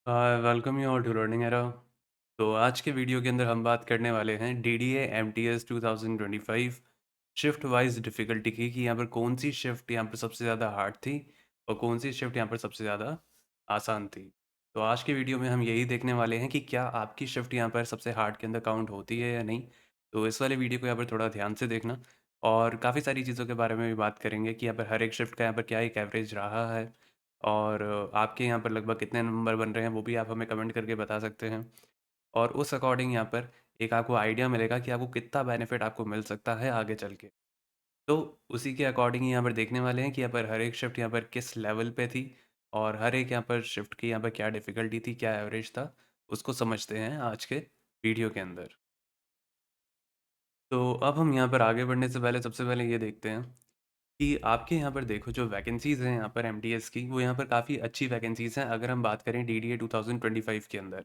Welcome you all to learning era. तो आज के वीडियो के अंदर हम बात करने वाले हैं D D A M T S 2025 shift wise difficulty की कि यहाँ पर कौन सी शिफ्ट यहाँ पर सबसे ज़्यादा हार्ड थी और कौन सी शिफ्ट यहाँ पर सबसे ज़्यादा आसान थी। तो आज के वीडियो में हम यही देखने वाले हैं कि क्या आपकी शिफ्ट यहाँ पर सबसे हार्ड के अंदर काउंट होती है या नहीं। तो इस वाले वीडियो को यहाँ पर थोड़ा ध्यान से देखना और काफ़ी सारी चीज़ों के बारे में भी बात करेंगे कि यहाँ पर हर एक शिफ्ट का यहाँ पर क्या एक एवरेज रहा है और आपके यहाँ पर लगभग कितने नंबर बन रहे हैं वो भी आप हमें कमेंट करके बता सकते हैं। और उस अकॉर्डिंग यहाँ पर एक आपको आइडिया मिलेगा कि आपको कितना बेनिफिट आपको मिल सकता है आगे चल के। तो उसी के अकॉर्डिंग यहाँ पर देखने वाले हैं कि यहाँ पर हर एक शिफ्ट यहाँ पर किस लेवल पे थी और हर एक यहाँ पर शिफ्ट की यहाँ पर क्या डिफ़िकल्टी थी, क्या एवरेज था, उसको समझते हैं आज के वीडियो के अंदर। तो अब हम यहाँ पर आगे बढ़ने से पहले सबसे पहले ये देखते हैं कि आपके यहाँ पर देखो जो वैकेंसीज़ हैं यहाँ पर एमटीएस की, वो यहाँ पर काफ़ी अच्छी वैकेंसीज़ हैं अगर हम बात करें डीडीए 2025 के अंदर।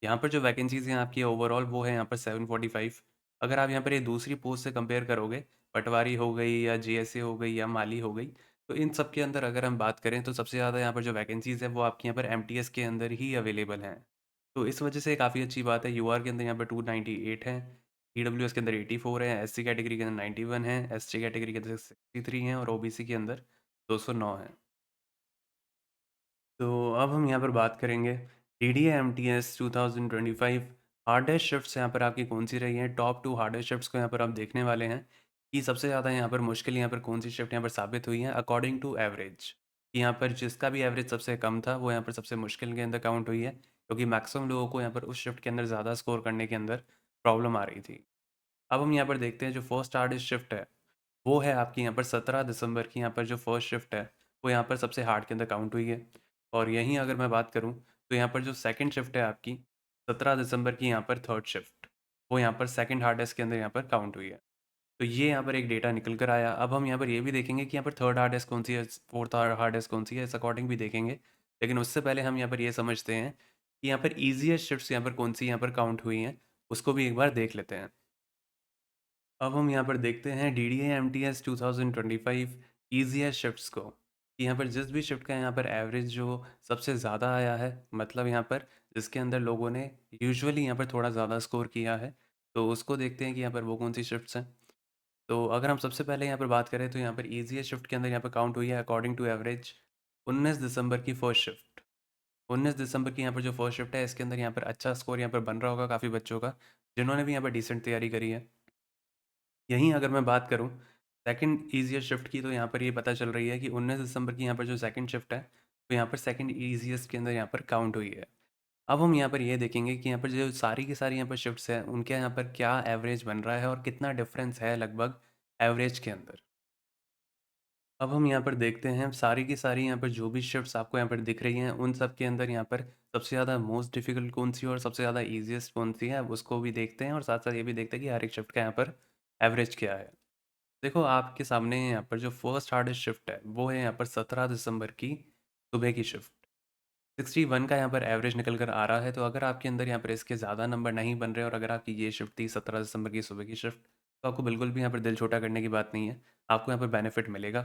यहाँ पर जो वैकेंसीज़ हैं आपकी ओवरऑल वो है यहाँ पर 745। अगर आप यहाँ पर ये दूसरी पोस्ट से कंपेयर करोगे, पटवारी हो गई या जीएसए हो गई या माली हो गई, तो इन सब के अंदर अगर हम बात करें तो सबसे ज़्यादा यहाँ पर जो वैकेंसीज़ हैं वो आपके यहाँ पर एमटीएस के अंदर ही अवेलेबल हैं। तो इस वजह से काफ़ी अच्छी बात है। यूआर के अंदर यहाँ पर 298 हैं, ईडब्ल्यूएस के अंदर 84 हैं, एससी कैटेगरी के अंदर 91 हैं, एसटी कैटेगरी के अंदर 63 हैं और ओबीसी के अंदर 209 हैं। तो अब हम यहाँ पर बात करेंगे DDA MTS 2025 हार्डेस्ट शिफ्ट्स यहाँ पर आपकी कौन सी रही हैं। टॉप 2 हार्डेस्ट शिफ्ट्स को यहाँ पर हम देखने वाले हैं कि सबसे ज़्यादा यहाँ पर मुश्किल यहाँ पर कौन सी शिफ्ट यहाँ पर साबित हुई है अकॉर्डिंग टू एवरेज। कि यहाँ पर जिसका भी एवरेज सबसे कम था वो यहाँ पर सबसे मुश्किल के अंदर काउंट हुई है, क्योंकि मैक्सिमम लोगों को यहाँ पर उस शिफ्ट के अंदर ज़्यादा स्कोर करने के अंदर प्रॉब्लम आ रही थी। अब हम यहाँ पर देखते हैं जो फर्स्ट हार्डेस्ट शिफ्ट है वो है आपकी यहाँ पर 17 दिसंबर की यहाँ पर जो फर्स्ट शिफ्ट है वो यहाँ पर सबसे हार्ड के अंदर काउंट हुई है। और यहीं अगर मैं बात करूँ तो यहाँ पर जो सेकंड शिफ्ट है आपकी 17 दिसंबर की यहाँ पर थर्ड शिफ्ट, वो यहाँ पर सेकंड हार्डेस्ट के अंदर यहाँ पर काउंट हुई है। तो ये यहाँ पर एक डेटा निकल कर आया। अब हम यहाँ पर ये भी देखेंगे कि यहाँ पर थर्ड हार्डेस्ट कौन सी है, फोर्थ हार्डेस्ट कौन सी है, इस अकॉर्डिंग भी देखेंगे। लेकिन उससे पहले हम यहाँ पर ये समझते हैं कि यहाँ पर ईजिएस्ट शिफ्ट्स यहाँ पर कौन सी यहाँ पर काउंट हुई हैं, उसको भी एक बार देख लेते हैं। अब हम यहाँ पर देखते हैं D D M T S 2025 easiest shifts को, कि यहाँ पर जिस भी शिफ्ट का यहाँ पर एवरेज जो सबसे ज़्यादा आया है, मतलब यहाँ पर जिसके अंदर लोगों ने यूजुअली यहाँ पर थोड़ा ज़्यादा स्कोर किया है, तो उसको देखते हैं कि यहाँ पर वो कौन सी शिफ्ट्स हैं। तो अगर हम सबसे पहले यहाँ पर बात करें तो यहाँ पर ईजीएस्ट शिफ्ट के अंदर यहाँ पर काउंट हुई है अकॉर्डिंग टू एवरेज 19 दिसंबर की फर्स्ट शिफ्ट। 19 दिसंबर की यहाँ पर जो फर्स्ट शिफ्ट है इसके अंदर यहाँ पर अच्छा स्कोर यहाँ पर बन रहा होगा काफ़ी बच्चों का, जिन्होंने भी यहाँ पर डिसेंट तैयारी करी है। यहीं अगर मैं बात करूँ सेकंड ईज़ीएस्ट शिफ्ट की, तो यहाँ पर ये पता चल रही है कि 19 दिसंबर की यहाँ पर जो सेकंड शिफ्ट है, तो यहाँ पर सेकंड ईज़ीएस्ट के अंदर यहाँ पर काउंट हुई है। अब हम यहाँ पर ये देखेंगे कि यहाँ पर जो सारी की सारी यहाँ पर शिफ्ट्स हैं, उनके यहाँ पर क्या एवरेज बन रहा है और कितना डिफरेंस है लगभग एवरेज के अंदर। अब हम यहाँ पर देखते हैं सारी की सारी यहाँ पर जो भी शिफ्ट्स आपको यहाँ पर दिख रही हैं, उन सब के अंदर यहाँ पर सबसे ज़्यादा मोस्ट डिफ़िकल्ट कौन सी है और सबसे ज़्यादा ईज़ीएस्ट कौन सी है, अब उसको भी देखते हैं और साथ-साथ ये भी देखते हैं कि हर एक शिफ्ट का यहाँ पर एवरेज क्या है। देखो आपके सामने यहाँ पर जो फर्स्ट हार्डेस्ट शिफ्ट है वो है यहाँ पर 17 दिसंबर की सुबह की शिफ्ट। 61 का यहाँ पर एवरेज निकल कर आ रहा है। तो अगर आपके अंदर यहाँ पर इसके ज़्यादा नंबर नहीं बन रहे और अगर आपकी ये शिफ्ट थी 17 दिसंबर की सुबह की शिफ्ट, तो आपको बिल्कुल भी यहाँ पर दिल छोटा करने की बात नहीं है। आपको यहाँ पर बेनिफिट मिलेगा,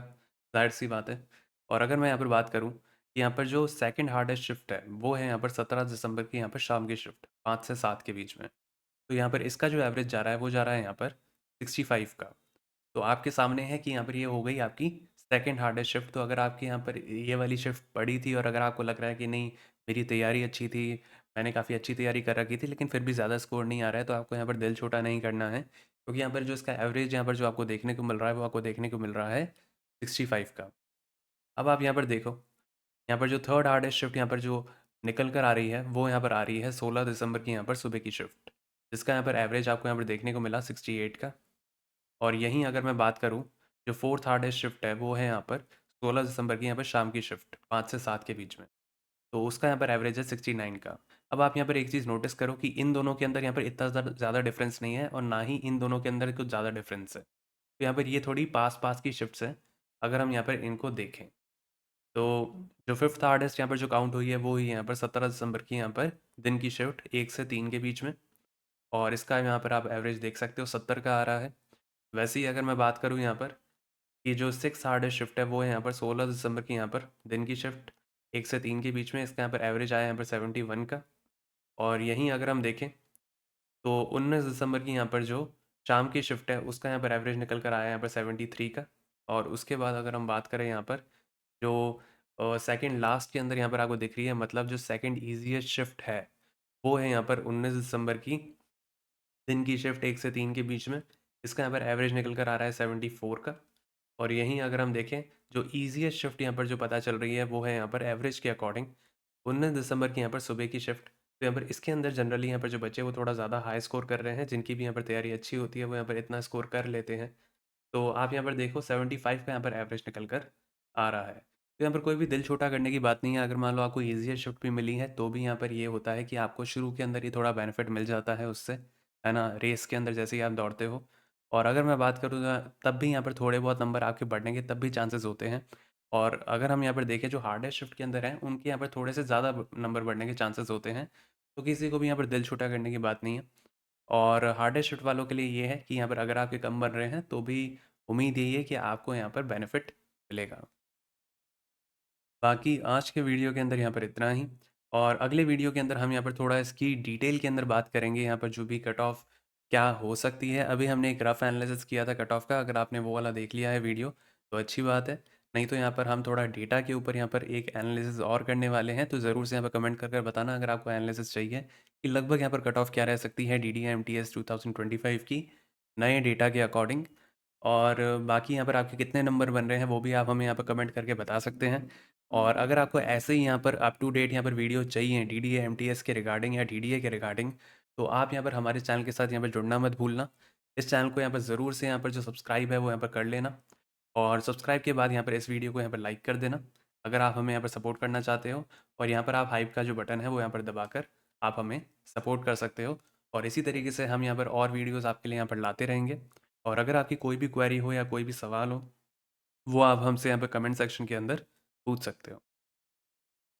जाहिर सी बात है। और अगर मैं यहाँ पर बात करूँ कि यहाँ पर जो सेकंड हार्डेस्ट शिफ्ट है वो है यहाँ पर 17 दिसंबर की यहाँ पर शाम की शिफ्ट 5 से 7 के बीच में। तो यहाँ पर इसका जो एवरेज जा रहा है वो जा रहा है यहाँ पर 65 का। तो आपके सामने है कि यहाँ पर ये हो गई आपकी सेकंड हार्डेस्ट शिफ्ट। तो अगर आपके यहाँ पर ये वाली शिफ्ट पड़ी थी और अगर आपको लग रहा है कि नहीं मेरी तैयारी अच्छी थी, मैंने काफ़ी अच्छी तैयारी कर रखी थी लेकिन फिर भी ज़्यादा स्कोर नहीं आ रहा है, तो आपको यहाँ पर दिल छोटा नहीं करना है, क्योंकि यहाँ पर जो इसका एवरेज यहाँ पर जो आपको देखने को मिल रहा है वो आपको देखने को मिल रहा है 65 का। अब आप यहाँ पर देखो, यहाँ पर जो थर्ड हार्डेस्ट शिफ्ट यहाँ पर जो निकल कर आ रही है वो यहाँ पर आ रही है 16 दिसंबर की यहाँ पर सुबह की शिफ्ट, जिसका यहाँ पर एवरेज आपको यहाँ पर देखने को मिला 68 का। और यहीं अगर मैं बात करूँ जो फोर्थ हार्डेस्ट शिफ्ट है वो है यहाँ पर 16 दिसंबर की यहाँ पर शाम की शिफ्ट 5 से 7 के बीच में, तो उसका यहाँ पर एवरेज है 69 का। अब आप यहाँ पर एक चीज़ नोटिस करो कि इन दोनों के अंदर यहाँ पर इतना ज़्यादा डिफरेंस नहीं है और ना ही इन दोनों के अंदर कुछ ज़्यादा डिफरेंस है। तो यहाँ पर ये थोड़ी पास पास की शिफ्ट्स हैं अगर हम यहाँ पर इनको देखें। तो जो फिफ्थ हार्डेस्ट यहाँ पर जो काउंट हुई है वो ही यहाँ पर 17 दिसंबर की यहाँ पर दिन की शिफ्ट 1 से 3 के बीच में, और इसका यहाँ पर आप एवरेज देख सकते हो 70 का आ रहा है। वैसे ही अगर मैं बात करूँ यहाँ पर कि जो सिक्स हार्डेस्ट शिफ्ट है वो है यहाँ पर 16 दिसंबर की यहाँ पर दिन की शिफ्ट, 1 से 3 के बीच में, इसका यहाँ पर एवरेज आया है यहाँ पर 71 का। और यहीं अगर हम देखें तो 19 दिसंबर की यहाँ पर जो शाम की शिफ्ट है उसका यहाँ पर एवरेज निकल कर आया है यहाँ पर 73 का। और उसके बाद अगर हम बात करें यहाँ पर जो सेकंड लास्ट के अंदर यहाँ पर आपको दिख रही है, मतलब जो सेकंड ईज़ीएस्ट शिफ्ट है वो है यहाँ पर 19 दिसंबर की दिन की शिफ्ट 1 से 3 के बीच में। इसका यहाँ पर एवरेज निकल कर आ रहा है 74 का। और यहीं अगर हम देखें जो ईज़ीएस्ट शिफ्ट यहाँ पर जो पता चल रही है वो है यहाँ पर एवरेज के अकॉर्डिंग 19 दिसंबर की यहाँ पर सुबह की शिफ्ट। तो यहाँ पर इसके अंदर जनरली यहाँ पर जो बच्चे वो थोड़ा ज़्यादा हाई स्कोर कर रहे हैं, जिनकी भी यहाँ पर तैयारी अच्छी होती है वो यहाँ पर इतना स्कोर कर लेते हैं। तो आप यहाँ पर देखो 75 का यहाँ पर एवरेज निकल कर आ रहा है। तो यहाँ पर कोई भी दिल छोटा करने की बात नहीं है। अगर मान लो आपको ईज़ियर शिफ्ट भी मिली है तो भी यहाँ पर ये होता है कि आपको शुरू के अंदर ही थोड़ा बेनिफिट मिल जाता है उससे, है ना? रेस के अंदर जैसे ही आप दौड़ते हो। और अगर मैं बात करूँ तब भी यहाँ पर थोड़े बहुत नंबर आपके बढ़ने के तब भी चांसेस होते हैं। और अगर हम यहाँ पर देखें जो हार्डेस्ट शिफ्ट के अंदर हैं उनके यहाँ पर थोड़े से ज़्यादा नंबर बढ़ने के चांसेस होते हैं। तो किसी को भी यहाँ पर दिल छोटा करने की बात नहीं है। और हार्डेस्ट शिफ्ट वालों के लिए ये है कि यहाँ पर अगर आपके कम बन रहे हैं तो भी उम्मीद यही है कि आपको यहाँ पर बेनिफिट मिलेगा। बाकी आज के वीडियो के अंदर यहाँ पर इतना ही। और अगले वीडियो के अंदर हम यहाँ पर थोड़ा इसकी डिटेल के अंदर बात करेंगे, यहाँ पर जो भी कट ऑफ क्या हो सकती है। अभी हमने एक रफ़ एनालिसिस किया था कट ऑफ का, अगर आपने वो वाला देख लिया है वीडियो तो अच्छी बात है। नहीं तो यहाँ पर हम थोड़ा डेटा के ऊपर यहाँ पर एक एनालिसिस और करने वाले हैं, तो ज़रूर से यहाँ पर कमेंट कर कर बताना अगर आपको एनालिसिस चाहिए कि लगभग यहाँ पर कट ऑफ क्या रह सकती है D D M T S 2025 की नए डेटा के अकॉर्डिंग। और बाकी यहाँ पर आपके कितने नंबर बन रहे हैं वो भी आप हमें यहाँ पर कमेंट करके बता सकते हैं। और अगर आपको ऐसे ही यहाँ पर अप टू डेट यहाँ पर वीडियो चाहिए D D A M T S के रिगार्डिंग या डी डी ए के रिगार्डिंग, तो आप यहाँ पर हमारे चैनल के साथ यहाँ पर जुड़ना मत भूलना। इस चैनल को यहाँ पर ज़रूर से यहाँ पर जो सब्सक्राइब है वो यहाँ पर कर लेना। और सब्सक्राइब के बाद यहाँ पर इस वीडियो को यहाँ पर लाइक कर देना अगर आप हमें यहाँ पर सपोर्ट करना चाहते हो। और यहाँ पर आप हाइप का जो बटन है वो यहाँ पर दबाकर आप हमें सपोर्ट कर सकते हो। और इसी तरीके से हम यहाँ पर और वीडियोज़ आपके लिए यहाँ पर लाते रहेंगे। और अगर आपकी कोई भी क्वेरी हो या कोई भी सवाल हो वो आप हमसे यहाँ पर कमेंट सेक्शन के अंदर पूछ सकते हो।